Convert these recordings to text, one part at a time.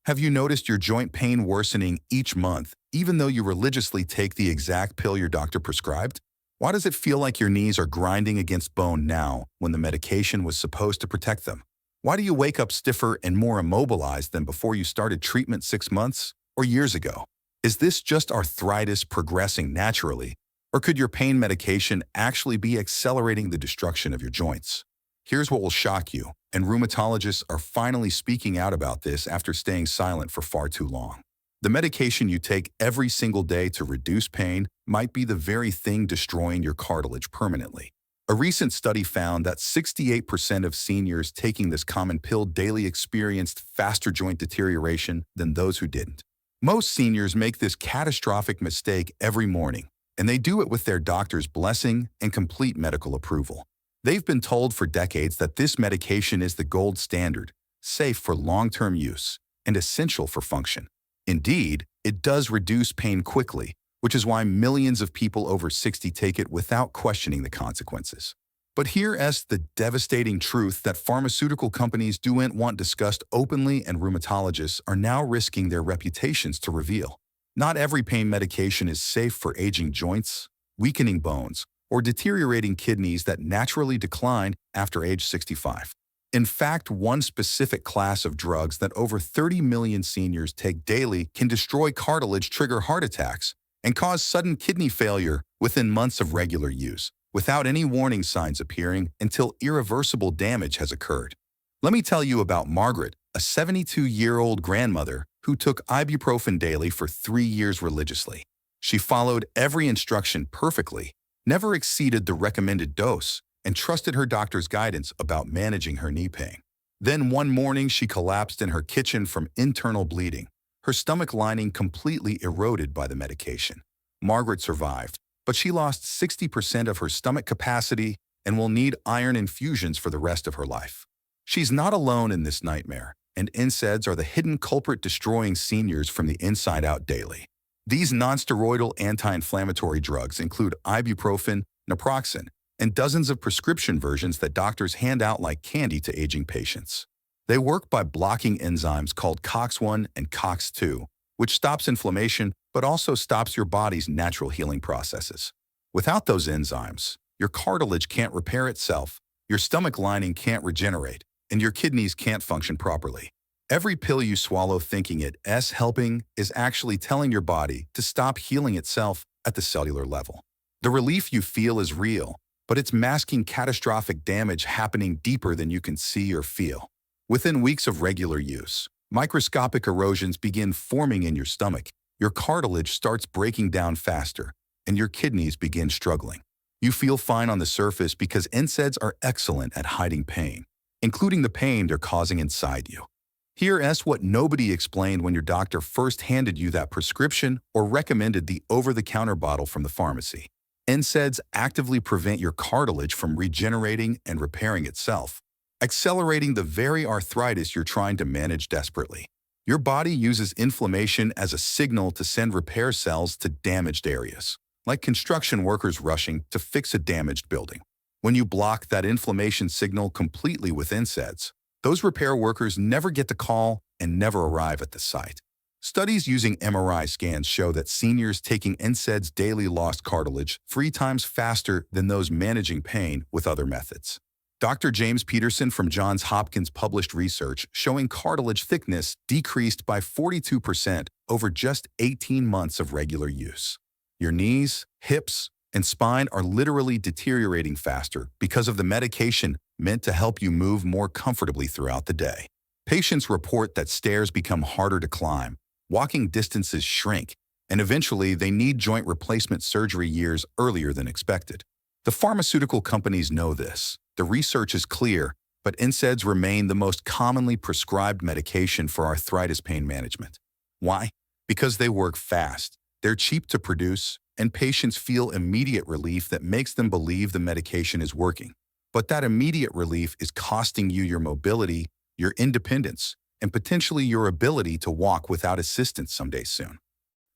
Have you noticed your joint pain worsening each month, even though you religiously take the exact pill your doctor prescribed? Why does it feel like your knees are grinding against bone now when the medication was supposed to protect them? Why do you wake up stiffer and more immobilized than before you started treatment 6 months or years ago? Is this just arthritis progressing naturally, or could your pain medication actually be accelerating the destruction of your joints? Here's what will shock you, and rheumatologists are finally speaking out about this after staying silent for far too long. The medication you take every single day to reduce pain might be the very thing destroying your cartilage permanently. A recent study found that 68% of seniors taking this common pill daily experienced faster joint deterioration than those who didn't. Most seniors make this catastrophic mistake every morning, and they do it with their doctor's blessing and complete medical approval. They've been told for decades that this medication is the gold standard, safe for long-term use, and essential for function. Indeed, it does reduce pain quickly, which is why millions of people over 60 take it without questioning the consequences. But here's the devastating truth that pharmaceutical companies don't want discussed openly, and rheumatologists are now risking their reputations to reveal. Not every pain medication is safe for aging joints, weakening bones, or deteriorating kidneys that naturally decline after age 65. In fact, one specific class of drugs that over 30 million seniors take daily can destroy cartilage, trigger heart attacks, and cause sudden kidney failure within months of regular use, without any warning signs appearing until irreversible damage has occurred. Let me tell you about Margaret, a 72-year-old grandmother who took ibuprofen daily for 3 years religiously. She followed every instruction perfectly, never exceeded the recommended dose, and trusted her doctor's guidance about managing her knee pain. Then one morning she collapsed in her kitchen from internal bleeding, her stomach lining completely eroded by the medication. Margaret survived, but she lost 60% of her stomach capacity and will need iron infusions for the rest of her life. She's not alone in this nightmare, and NSAIDs are the hidden culprit destroying seniors from the inside out daily. These nonsteroidal anti-inflammatory drugs include ibuprofen, naproxen, and dozens of prescription versions that doctors hand out like candy to aging patients. They work by blocking enzymes called COX-1 and COX-2, which stops inflammation but also stops your body's natural healing processes. Without those enzymes, your cartilage can't repair itself, your stomach lining can't regenerate, and your kidneys can't function properly. Every pill you swallow thinking it's helping is actually telling your body to stop healing itself at the cellular level. The relief you feel is real, but it's masking catastrophic damage happening deeper than you can see or feel. Within weeks of regular use, microscopic erosions begin forming in your stomach, your cartilage starts breaking down faster, and your kidneys begin struggling. You feel fine on the surface because NSAIDs are excellent at hiding pain, including the pain they're causing inside you. Here's what nobody explained when your doctor first handed you that prescription or recommended the over-the-counter bottle from the pharmacy. NSAIDs actively prevent your cartilage from regenerating and repairing itself, accelerating the very arthritis you're trying to manage desperately. Your body uses inflammation as a signal to send repair cells to damaged areas, like construction workers rushing to fix a damaged building. When you block that inflammation signal completely with NSAIDs, those repair workers never get to call and never arrive at the site. Studies using MRI scans show that seniors taking NSAIDs daily lost cartilage 3 times faster than those managing pain with other methods. Dr. James Peterson from Johns Hopkins published research showing cartilage thickness decreased by 42% over just 18 months of regular use. Your knees, hips, and spine are literally deteriorating faster because of the medication meant to help you move more comfortably throughout the day. Patients report that stairs become harder to climb, walking distances shrink, and eventually they need joint replacement surgery years earlier than expected. The pharmaceutical companies know this. The research is clear, but NSAIDs remain the most commonly prescribed medication for arthritis pain management. Why? Because they work fast, they're cheap to produce, and patients feel immediate relief that makes them believe the medication is working. But that immediate relief is costing you your mobility, your independence, and potentially your ability to walk without assistance someday soon.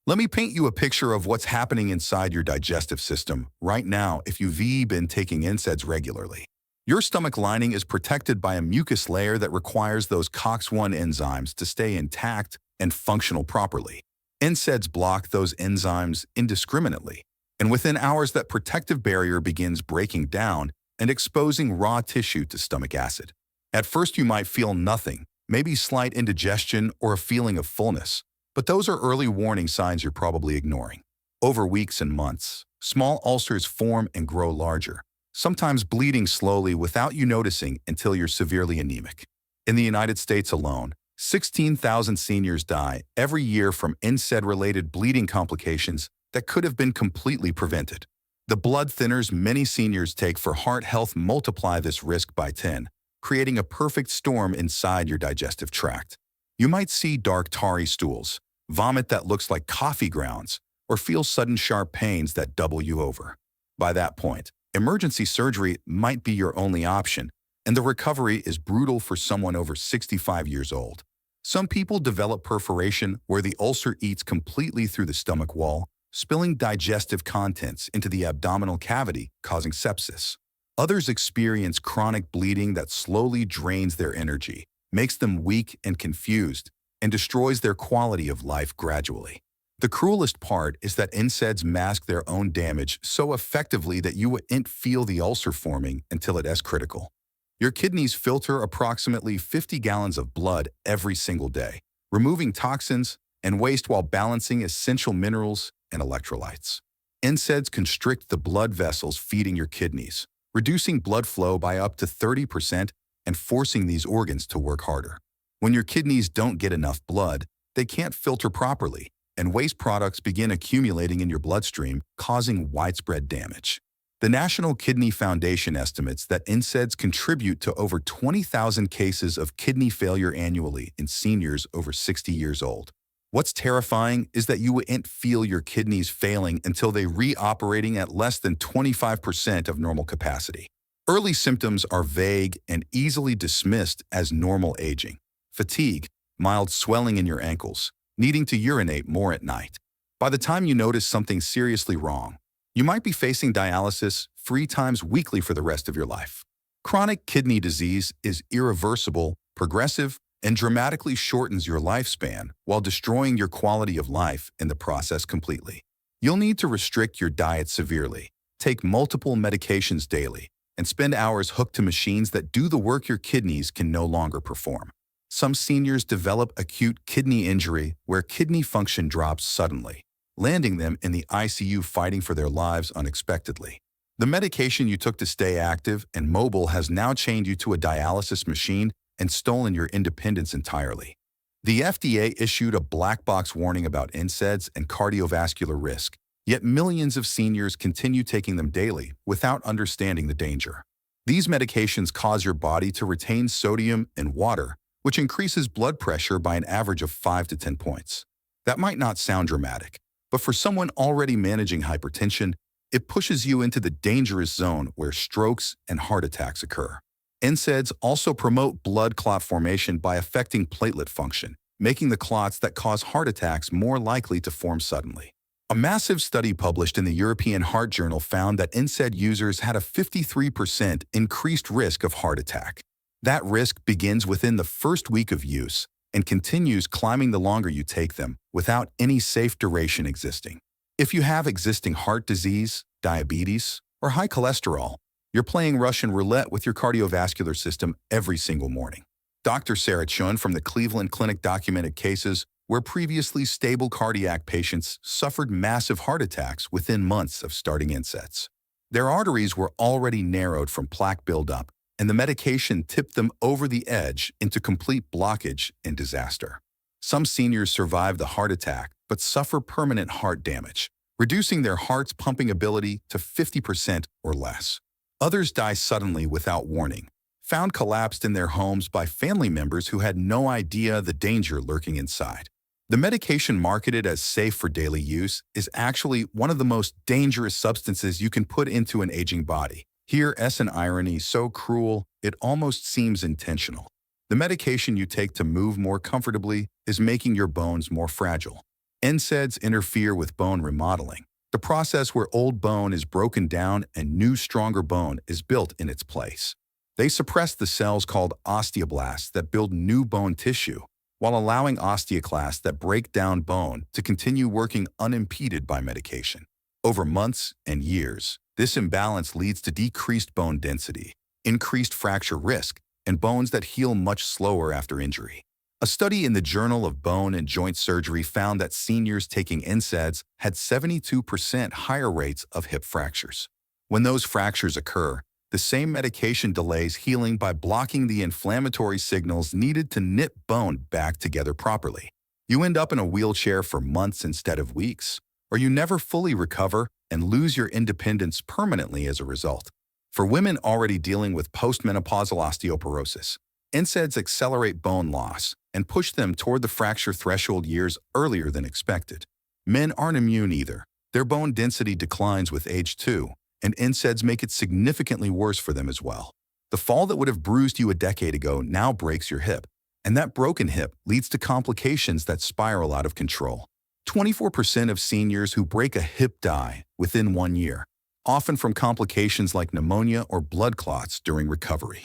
Let me paint you a picture of what's happening inside your digestive system right now if you've been taking NSAIDs regularly. Your stomach lining is protected by a mucus layer that requires those COX-1 enzymes to stay intact and functional properly. NSAIDs block those enzymes indiscriminately, and within hours that protective barrier begins breaking down and exposing raw tissue to stomach acid. At first you might feel nothing, maybe slight indigestion or a feeling of fullness, but those are early warning signs you're probably ignoring. Over weeks and months, small ulcers form and grow larger, sometimes bleeding slowly without you noticing until you're severely anemic. In the United States alone, 16,000 seniors die every year from NSAID-related bleeding complications that could have been completely prevented. The blood thinners many seniors take for heart health multiply this risk by 10, creating a perfect storm inside your digestive tract. You might see dark tarry stools, vomit that looks like coffee grounds, or feel sudden sharp pains that double you over. By that point, emergency surgery might be your only option, and the recovery is brutal for someone over 65 years old. Some people develop perforation where the ulcer eats completely through the stomach wall, spilling digestive contents into the abdominal cavity, causing sepsis. Others experience chronic bleeding that slowly drains their energy, makes them weak and confused, and destroys their quality of life gradually. The cruelest part is that NSAIDs mask their own damage so effectively that you wouldn't feel the ulcer forming until it is critical. Your kidneys filter approximately 50 gallons of blood every single day, removing toxins and waste while balancing essential minerals and electrolytes. NSAIDs constrict the blood vessels feeding your kidneys, reducing blood flow by up to 30% and forcing these organs to work harder. When your kidneys don't get enough blood, they can't filter properly, and waste products begin accumulating in your bloodstream, causing widespread damage. The National Kidney Foundation estimates that NSAIDs contribute to over 20,000 cases of kidney failure annually in seniors over 60 years old. What's terrifying is that you wouldn't feel your kidneys failing until they re-operating at less than 25% of normal capacity. Early symptoms are vague and easily dismissed as normal aging. Fatigue, mild swelling in your ankles, needing to urinate more at night. By the time you notice something seriously wrong, you might be facing dialysis 3 times weekly for the rest of your life. Chronic kidney disease is irreversible, progressive, and dramatically shortens your lifespan while destroying your quality of life in the process completely. You'll need to restrict your diet severely, take multiple medications daily, and spend hours hooked to machines that do the work your kidneys can no longer perform. Some seniors develop acute kidney injury where kidney function drops suddenly, landing them in the ICU fighting for their lives unexpectedly. The medication you took to stay active and mobile has now chained you to a dialysis machine and stolen your independence entirely. The FDA issued a black box warning about NSAIDs and cardiovascular risk, yet millions of seniors continue taking them daily without understanding the danger. These medications cause your body to retain sodium and water, which increases blood pressure by an average of 5 to 10 points. That might not sound dramatic, but for someone already managing hypertension, it pushes you into the dangerous zone where strokes and heart attacks occur. NSAIDs also promote blood clot formation by affecting platelet function, making the clots that cause heart attacks more likely to form suddenly. A massive study published in the European Heart Journal found that NSAID users had a 53% increased risk of heart attack. That risk begins within the first week of use and continues climbing the longer you take them without any safe duration existing. If you have existing heart disease, diabetes, or high cholesterol, you're playing Russian roulette with your cardiovascular system every single morning. Dr. Sarah Chun from the Cleveland Clinic documented cases where previously stable cardiac patients suffered massive heart attacks within months of starting NSAIDs. Their arteries were already narrowed from plaque buildup, and the medication tipped them over the edge into complete blockage and disaster. Some seniors survive the heart attack but suffer permanent heart damage, reducing their heart's pumping ability to 50% or less. Others die suddenly without warning, found collapsed in their homes by family members who had no idea the danger lurking inside. The medication marketed as safe for daily use is actually one of the most dangerous substances you can put into an aging body. Here is an irony so cruel it almost seems intentional. The medication you take to move more comfortably is making your bones more fragile. NSAIDs interfere with bone remodeling, the process where old bone is broken down and new, stronger bone is built in its place. They suppress the cells called osteoblasts that build new bone tissue, while allowing osteoclasts that break down bone to continue working unimpeded by medication. Over months and years, this imbalance leads to decreased bone density, increased fracture risk, and bones that heal much slower after injury. A study in the Journal of Bone and Joint Surgery found that seniors taking NSAIDs had 72% higher rates of hip fractures. When those fractures occur, the same medication delays healing by blocking the inflammatory signals needed to knit bone back together properly. You end up in a wheelchair for months instead of weeks, or you never fully recover and lose your independence permanently as a result. For women already dealing with postmenopausal osteoporosis, NSAIDs accelerate bone loss and push them toward the fracture threshold years earlier than expected. Men aren't immune either. Their bone density declines with age too, and NSAIDs make it significantly worse for them as well. The fall that would have bruised you a decade ago now breaks your hip, and that broken hip leads to complications that spiral out of control. 24% of seniors who break a hip die within 1 year, often from complications like pneumonia or blood clots during recovery.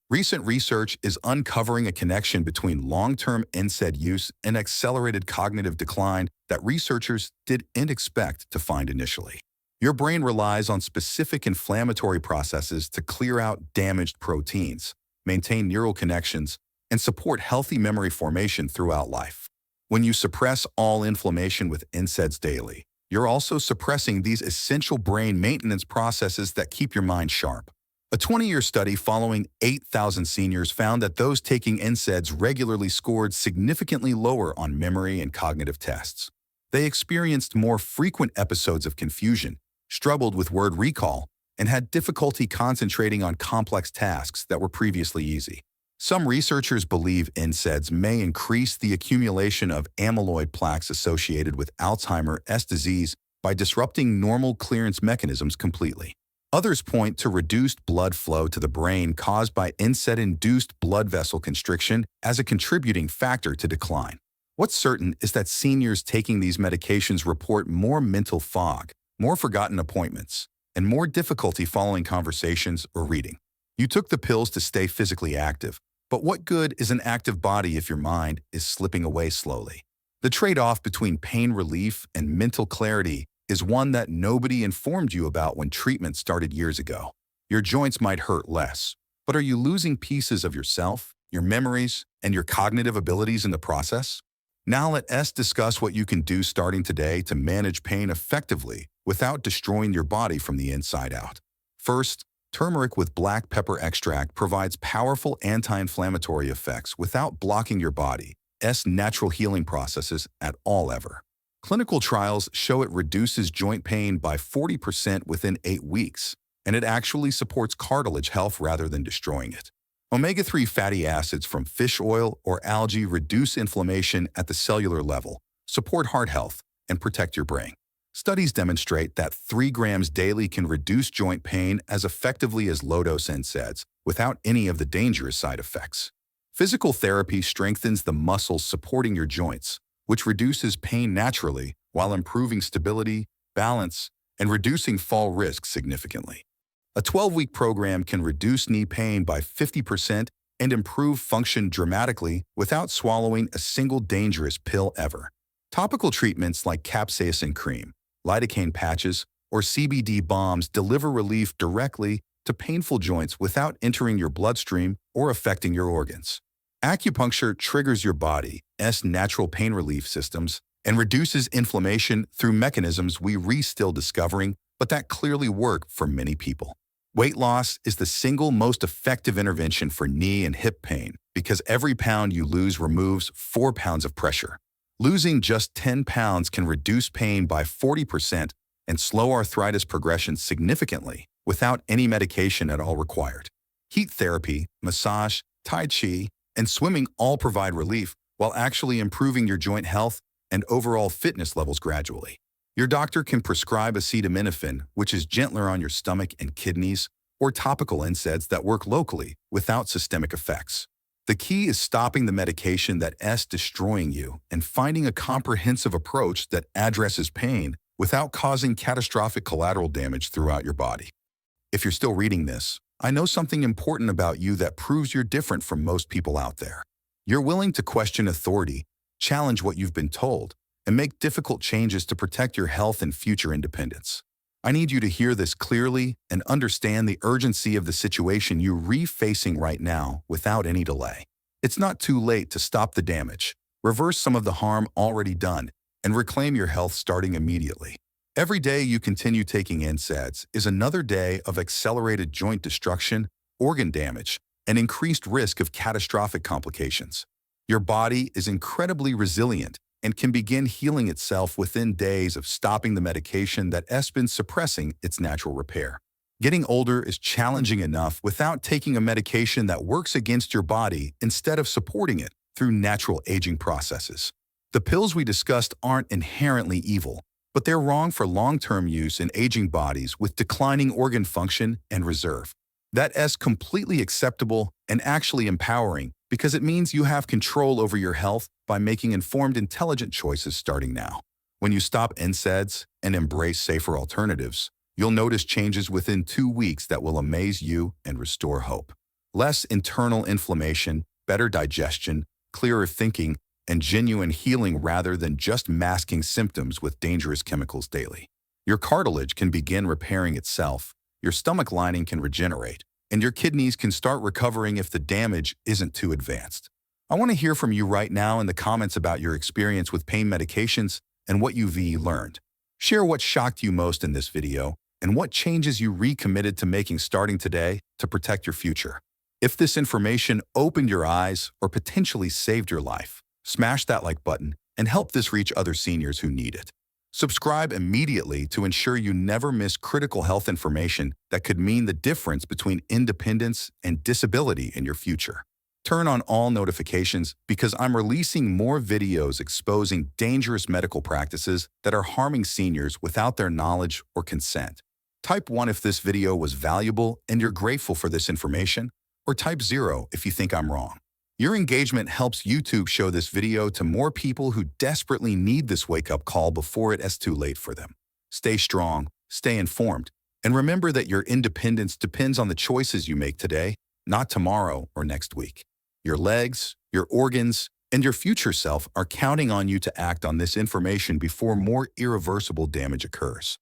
Recent research is uncovering a connection between long-term NSAID use and accelerated cognitive decline that researchers didn't expect to find initially. Your brain relies on specific inflammatory processes to clear out damaged proteins, maintain neural connections, and support healthy memory formation throughout life. When you suppress all inflammation with NSAIDs daily, you're also suppressing these essential brain maintenance processes that keep your mind sharp. A 20-year study following 8,000 seniors found that those taking NSAIDs regularly scored significantly lower on memory and cognitive tests. They experienced more frequent episodes of confusion, struggled with word recall, and had difficulty concentrating on complex tasks that were previously easy. Some researchers believe NSAIDs may increase the accumulation of amyloid plaques associated with Alzheimer's disease by disrupting normal clearance mechanisms completely. Others point to reduced blood flow to the brain caused by NSAID-induced blood vessel constriction as a contributing factor to decline. What's certain is that seniors taking these medications report more mental fog, more forgotten appointments, and more difficulty following conversations or reading. You took the pills to stay physically active, but what good is an active body if your mind is slipping away slowly? The trade-off between pain relief and mental clarity is one that nobody informed you about when treatment started years ago. Your joints might hurt less, but are you losing pieces of yourself, your memories, and your cognitive abilities in the process? Now let us discuss what you can do starting today to manage pain effectively without destroying your body from the inside out. First, turmeric with black pepper extract provides powerful anti-inflammatory effects without blocking your body's natural healing processes at all ever. Clinical trials show it reduces joint pain by 40% within 8 weeks, and it actually supports cartilage health rather than destroying it. Omega-3 fatty acids from fish oil or algae reduce inflammation at the cellular level, support heart health, and protect your brain. Studies demonstrate that 3 grams daily can reduce joint pain as effectively as low-dose NSAIDs without any of the dangerous side effects. Physical therapy strengthens the muscles supporting your joints, which reduces pain naturally while improving stability, balance, and reducing fall risk significantly. A 12-week program can reduce knee pain by 50% and improve function dramatically without swallowing a single dangerous pill ever. Topical treatments like capsaicin cream, lidocaine patches, or CBD bombs deliver relief directly to painful joints without entering your bloodstream or affecting your organs. Acupuncture triggers your body's natural pain relief systems and reduces inflammation through mechanisms we're still discovering, but that clearly work for many people. Weight loss is the single most effective intervention for knee and hip pain because every pound you lose removes 4 pounds of pressure. Losing just 10 pounds can reduce pain by 40% and slow arthritis progression significantly without any medication at all required. Heat therapy, massage, tai chi, and swimming all provide relief while actually improving your joint health and overall fitness levels gradually. Your doctor can prescribe acetaminophen, which is gentler on your stomach and kidneys, or topical NSAIDs that work locally without systemic effects. The key is stopping the medication that's destroying you and finding a comprehensive approach that addresses pain without causing catastrophic collateral damage throughout your body. If you're still reading this, I know something important about you that proves you're different from most people out there. You're willing to question authority, challenge what you've been told, and make difficult changes to protect your health and future independence. I need you to hear this clearly and understand the urgency of the situation you're facing right now without any delay. It's not too late to stop the damage, reverse some of the harm already done, and reclaim your health starting immediately. Every day you continue taking NSAIDs is another day of accelerated joint destruction, organ damage, and increased risk of catastrophic complications. Your body is incredibly resilient and can begin healing itself within days of stopping the medication that has been suppressing its natural repair. Getting older is challenging enough without taking a medication that works against your body instead of supporting it through natural aging processes. The pills we discussed aren't inherently evil, but they're wrong for long-term use in aging bodies with declining organ function and reserve. That is completely acceptable and actually empowering because it means you have control over your health by making informed, intelligent choices starting now. When you stop NSAIDs and embrace safer alternatives, you'll notice changes within 2 weeks that will amaze you and restore hope. Less internal inflammation, better digestion, clearer thinking, and genuine healing rather than just masking symptoms with dangerous chemicals daily. Your cartilage can begin repairing itself, your stomach lining can regenerate, and your kidneys can start recovering if the damage isn't too advanced. I want to hear from you right now in the comments about your experience with pain medications and what you've learned. Share what shocked you most in this video and what changes you recommitted to making starting today to protect your future. If this information opened your eyes or potentially saved your life, smash that like button and help this reach other seniors who need it. Subscribe immediately to ensure you never miss critical health information that could mean the difference between independence and disability in your future. Turn on all notifications because I'm releasing more videos exposing dangerous medical practices that are harming seniors without their knowledge or consent. Type 1 if this video was valuable and you're grateful for this information, or type 0 if you think I'm wrong. Your engagement helps YouTube show this video to more people who desperately need this wake-up call before it is too late for them. Stay strong, stay informed, and remember that your independence depends on the choices you make today, not tomorrow or next week. Your legs, your organs, and your future self are counting on you to act on this information before more irreversible damage occurs.